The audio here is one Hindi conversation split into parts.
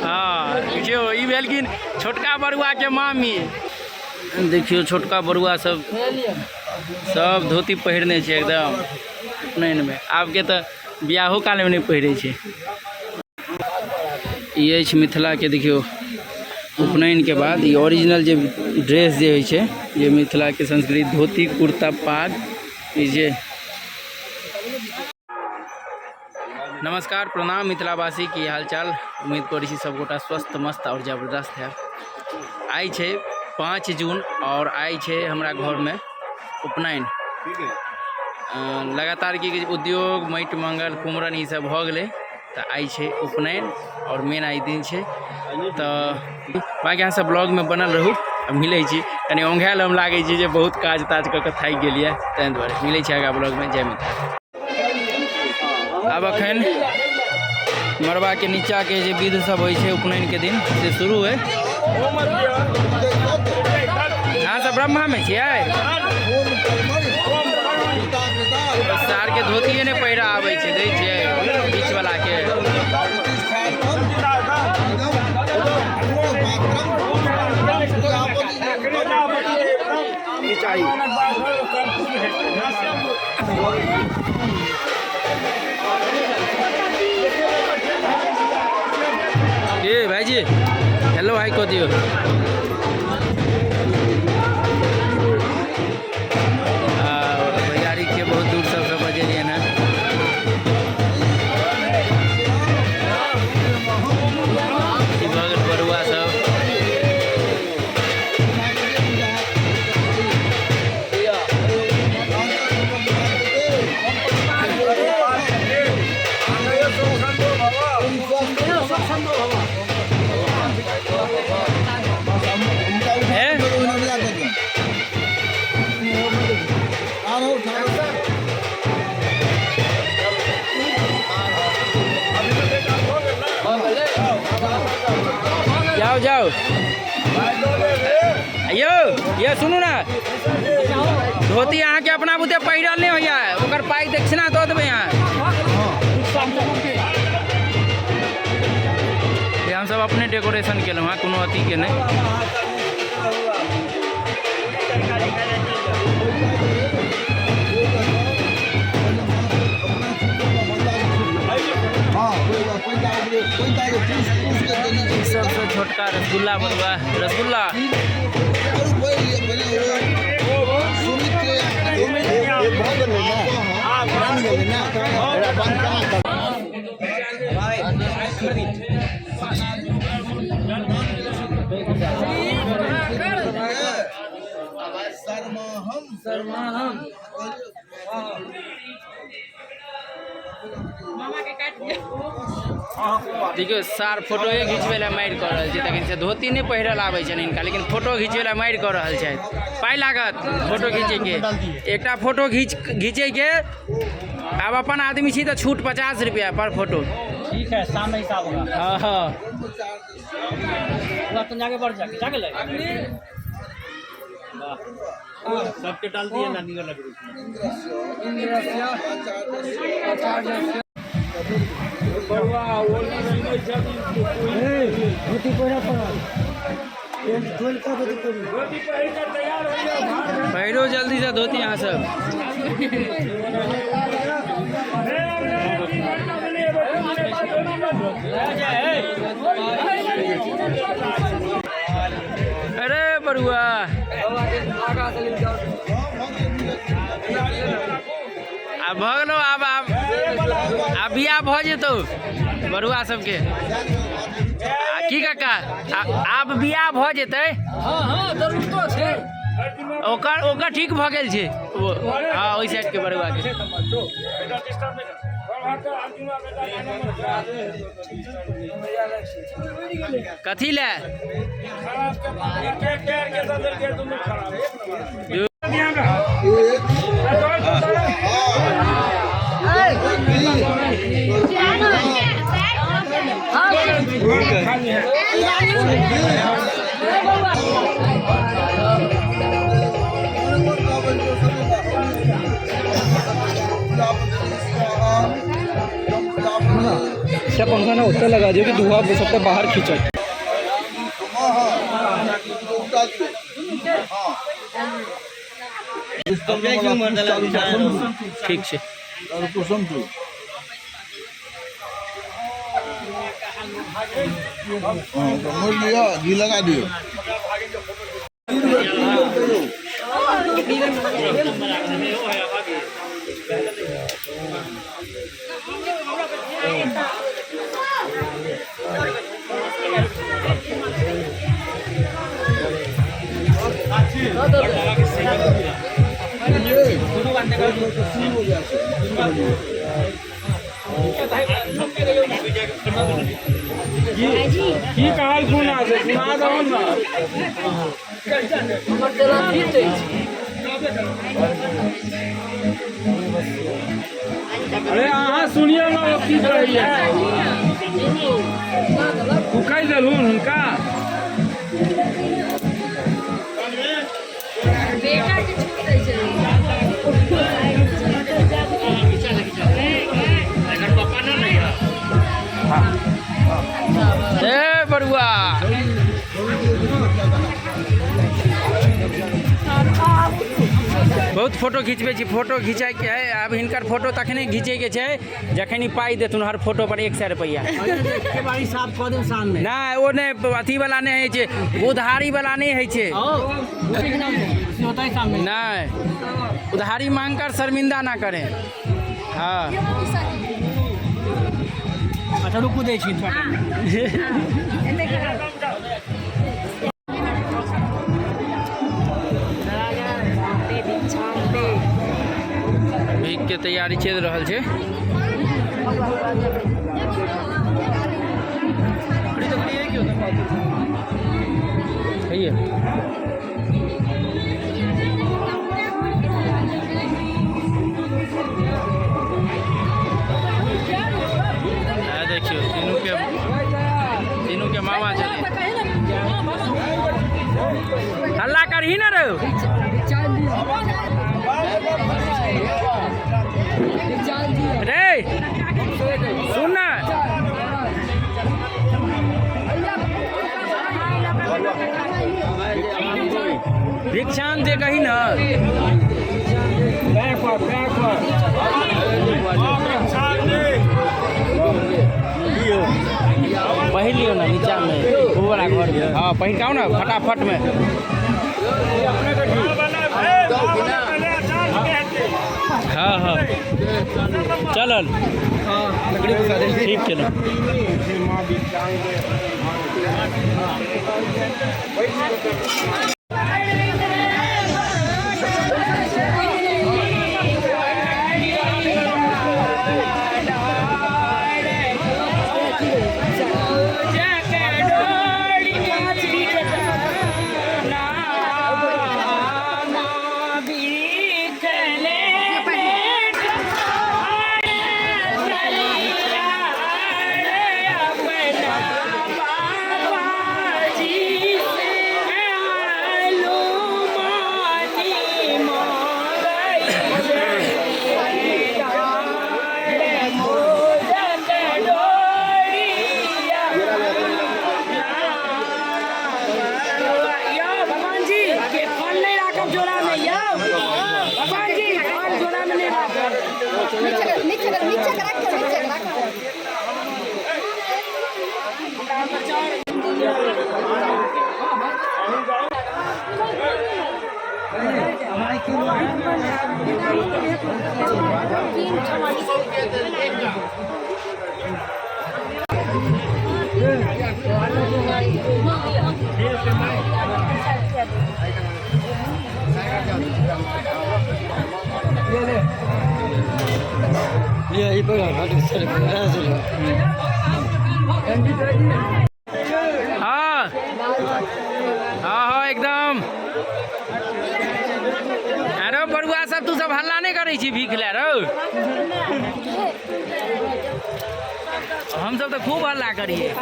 हाँ देखियो ई भेलखिन छोटका बरुआ के मामी। देखियो छोटका बरुआ सब धोती पहिरने छै एकदम उपनयन में। आब के तो बियाहो काल में नहीं पहिरे छै। ये छै मिथिला के देखियो उपनयन के बाद ये ओरिजिनल जो ड्रेस जे होइ छै, ये मिथिला के संस्कृति धोती कुर्ता पाग जे। नमस्कार प्रणाम मिथिलावासी की हालचाल। उम्मीद करी सब गोटा स्वस्थ मस्त और जबरदस्त है। आई छे 5 जून और आई छे हमरा घर में उपनयन। लगातार की उद्योग माटि मंगल कुमरन ई सब भ गए तो आई छे उपनयन और मेन आई दिन छे। तो बाकी यहाँ सब ब्लॉग में बनल रहू। मिले छी कनी ओंघायल हम लागे छी जे बहुत काज ताज क थाकि गेलिए, तैं दुआरे मिले छी आगा ब्लॉग में। जय मिथिला। अब अखन मरबा के नीचा के जे विध सब होइ छै उपनयन के दिन से शुरू है। अहाँ सब ब्रह्मा में छियै? सार के धोतिए ने पहिरा आबै छै, दै छियै बीच वाला के। ये भाई जी हेलो हाई को दियो। भैयारी के बहुत दूर सब बजेलिए ना। बरुआ सब जाओ जाओ। यो ये सुनू ना, धोती अहाँ के अपना बुते पहिरल नहीं होइया, ओकर पाई दक्षिणा दो देबै यहाँ। हम सब अपने डेकोरेशन केलहुँ हाँ, कोनो अथी के नहीं। सबसे छोटका रसगुल्ला बनवा रसगुल्ला। देखियो सार फोटो घिंचबे ला मारि कर रहल छै, लेकिन से धोती नहीं पहिरल आबै छै इनका, लेकिन फोटो घिंचबे ला मारि कर रहल छै। पाई लागत फोटो खींचे के, एकटा फोटो घिंचे के। अब अपन आदमी छी तो छूट 50 रुपया पर फोटो। ठीक है सामने हिसाब होगा। हाँ हाँ तो जाके बढ़ जाके लगे सबके डाल दिए ना निकल लग पहिरो जल्दी से धोती यहाँ सब। अरे बरुआ अब भगलो, अब बियाह भ जेतौ बरुआ सबके। की काका आब बियाह भ जेतै? हाँ जरूरतो छै ओकर ठीक भ गेल छै। हाँ ओहि साइड के बरुआ के। कथी ले क्या पंखा ना उत्तर लगा दियो कि धुआं सबका बाहर खींचा। ठीक है घी लगा दियो। अरे हाँ सुनिए ना वो की कहिए फुकाई देलू उनका बेटा के छूट दै छै अगर पापा ना नहीं है ए बरुआ बहुत फोटो खिंचबे छी। फोटो खिंचाई के है अब हिनकर फोटो तखने घिचे के छै जखन पाई देथुन हर फोटो पर 100 रुपया। के बारी साफ कऽ देब सामने ना ओ ने अथी वाला नहीं है छे उधारी वाला नहीं है छे होता है सामने नहीं उधारी मांग कर शर्मिंदा ना करें। हाँ अच्छा रुकू दै छी भीख के तैयारी चल रहल छे। है देखियो तीनों के मामा चले हल्ला करही ना रे रे सुन ना भिक्षान दे कही ना पहिलियो ना नीचा में वो वाला घर में। हाँ पहिकाओ ना फटाफट में। हाँ हाँ चलल ठीक है ना हाँ हाँ एकदम। अरे बरुआ सब तू सब हल्ला नहीं करे छी भीख ले रो। हम सब तो खूब हल्ला करिए।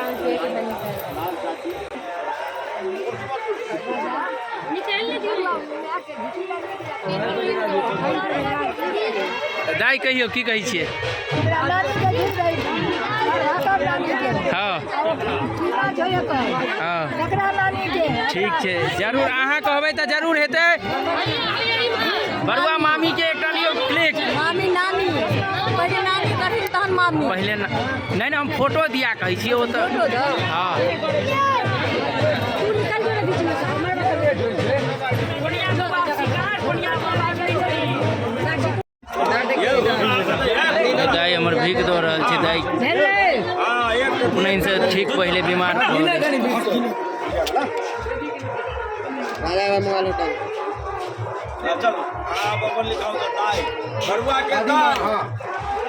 दाई कहियो की कही छियै। हाँ ठीक है, जरूर अहाँ कहबै तऽ जरूर हेतै। बरुआ मामी के एकटा लियो क्लिक। मामी नानी पहले नानी करी तहन मामी पहले नहीं हम फोटो दिया कहै छी ओ तऽ हाँ दाई हमर भीख दऽ रहल छै। दाई उपनयन से ठीक पहले बीमार भऽ गेल।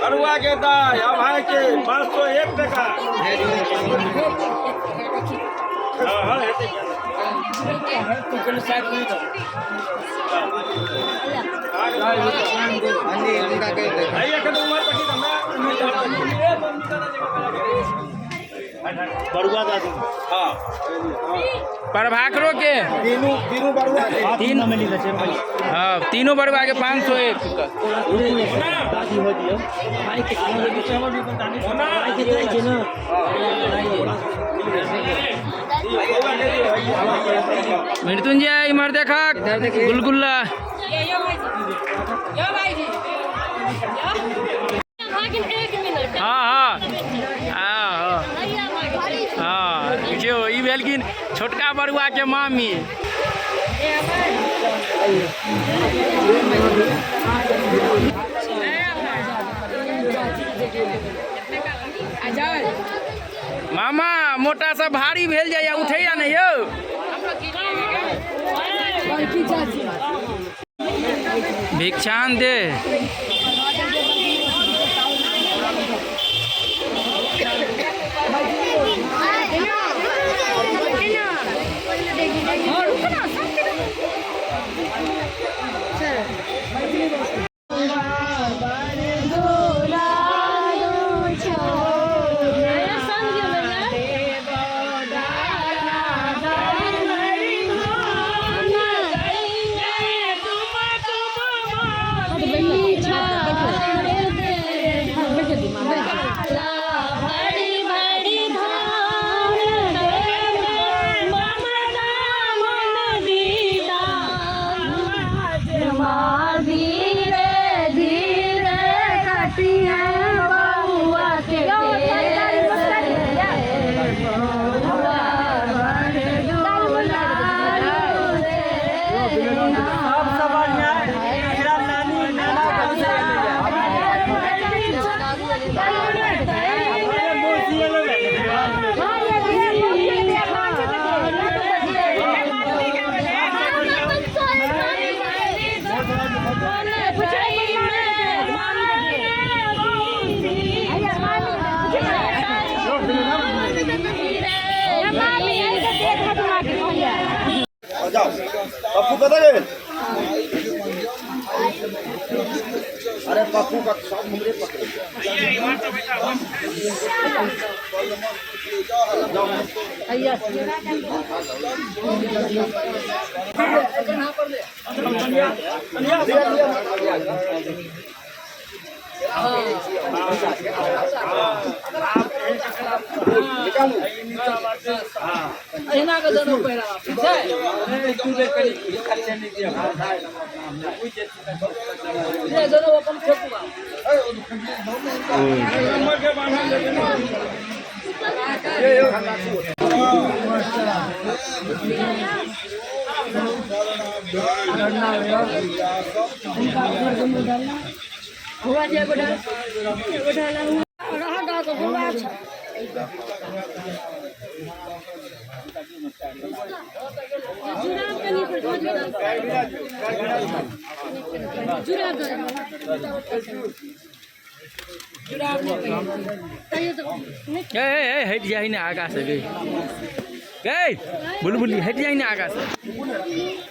बरुआ के दाई अब है के 501 टका। बरुआ दादी हाँ प्रभाकरो के तीनों बरुआ के तीन हाँ तीनों बरुआ के 501 दादी हो दियो मृत्युंजय इमर देखा गुलगुल्ला हाँ हाँ हाँ हाँ जो ई भेलखिन छोटका बरुआ के मामी। मामा मोटा सा भारी भेल जाइए, उठैया नहीं यौ। भिक्षान दे पप्पू कदर अरे पप्पू का सब हमरे पकड़े हट जाए ना आगा से गई गई बुलबुली हट जाए ना आगा से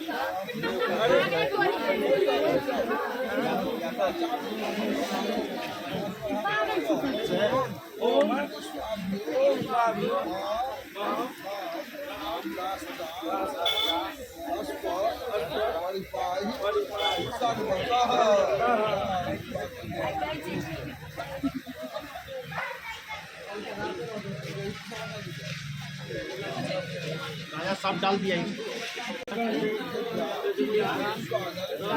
सब डाल दिया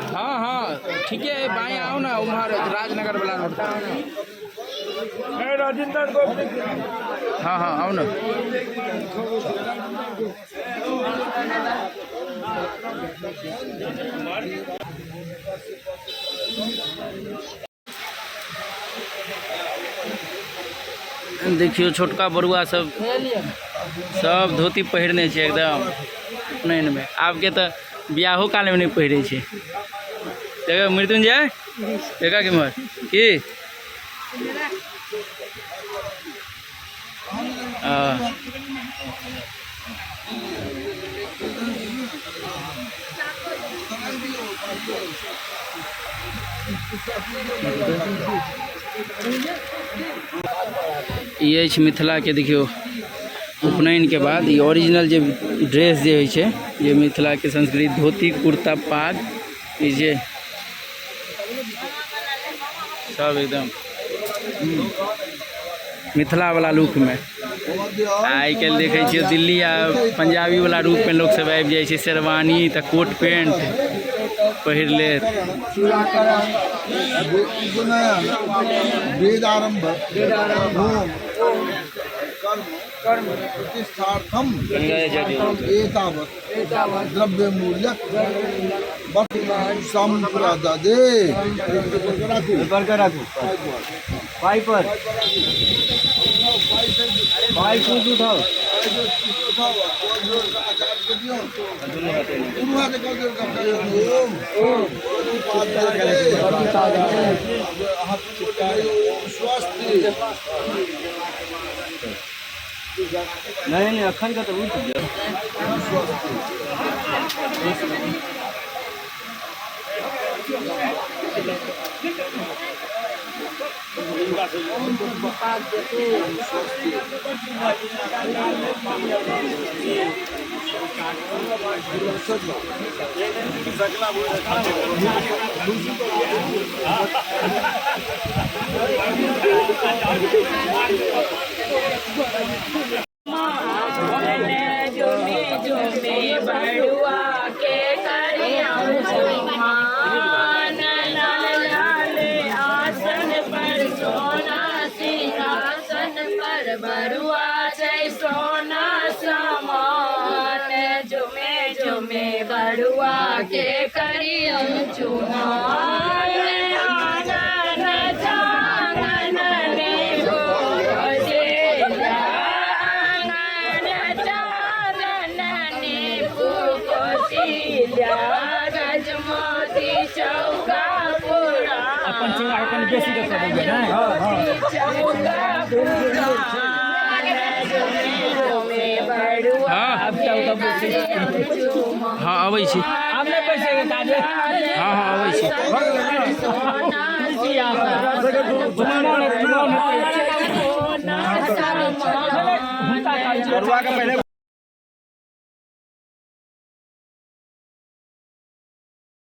हाँ हाँ ठीक है बाएँ आओ ना उधर राजनगर वाला रोड हाँ हाँ आओ ना देखियो छोटका बरुआ सब धोती पहिरने छै एकदम उपनयन में आब के तो बियाहो काल में नहीं पहिरे छै देखो मृत्युंजय देखा कि मर की ये छै मिथिला के देखियो उपनयन के बाद ये ओरिजिनल जो ड्रेस जे होइ छै ये मिथिला के संस्कृति धोती कुर्ता पाग ये जे सब एकदम मिथिला वाला लुक में आई कल देखे छियै दिल्ली आ पंजाबी वाला रूप में लोग सब आबि जाइ छै शेरवानी त कोट पैंट पहिर ले वेद आरंभ कर्म प्रतिष्ठार्थम एतावत् द्रव्य मूल्य संप्रददे भाई पर भाई कूद उठाओ नहीं अखन का तो उठ गया बरुआ जय सोना समान जुमे जुमे बरुआ के करियम चुनार आंगन चांगन ने भोजेला आंगन चांगन ने भोजेला गजमोती चौका पूरा अपन चिंगा अपन बेसी का कर देंगे चौका पूरा हाँ अबै छी आपने पैसे के काजे हाँ हाँ अबै छी सोना